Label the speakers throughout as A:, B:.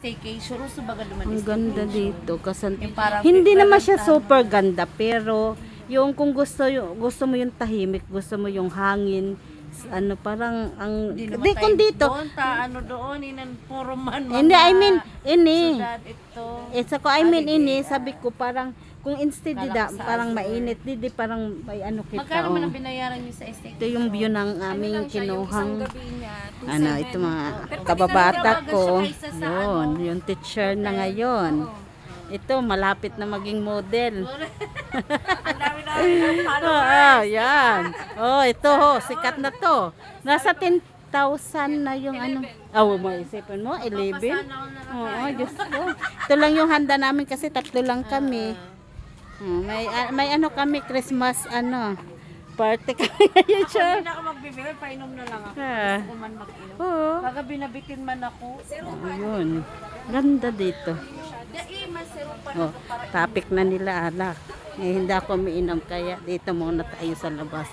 A: staycation. Gusto baga
B: Ang
A: dumanis.
B: ganda dito. Kasi
A: Yung parang
B: hindi naman siya
A: Fifth
B: super ganda, pero yung kung gusto mo yung tahimik, gusto mo yung hangin, ano parang ang di kung dito.
A: Doon ta, ano doon, inan puro man mga
B: Hindi, I mean, ini.
A: syudad ito.
B: Isa ko, I mean, ini, sabi ko parang kung instead parang mainit, di parang may ano kita.
A: Magkano man ang binayaran niyo sa staycation?
B: Ito yung view ng aming kinuhang ano, ito mga
A: Pero
B: kababata
A: kasi
B: ko.
A: siya kaysa sa
B: Yun,
A: ano,
B: yung teacher na ngayon. Ito, malapit na maging model.
A: ang dami-dami ng followers.
B: Yan. Oh, ito, sikat na to. Nasa 10,000 na yung ano. Oh, maisipin mo, 11. Oo, Diyos ko. Ito lang yung handa namin kasi tatlo lang kami. May ano kami, Christmas ano, party kami ngayon siya.
A: Hindi na ako magbibigay, painom na lang ako.
B: Ah.
A: Gusto ko man mag-inom.
B: Oo.
A: Kagabi nabitin man ako.
B: Ayun. Ganda dito. Oh, topic na nila alak. Hindi ako umiinom kaya dito muna tayo sa labas.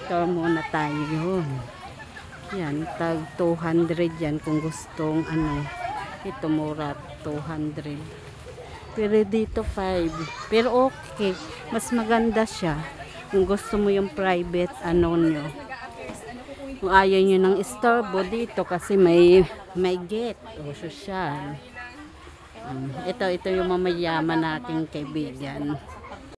B: Ito muna tayo yun. Yan, tag 200 yan kung gustong ano. Ito mura 200. Pero dito 5. Pero okay, mas maganda siya. Kung gusto mo yung private ano nyo. Kung ayaw nyo ng istorbo dito kasi may gate o social. Ito yung mamayaman nating kaibigan.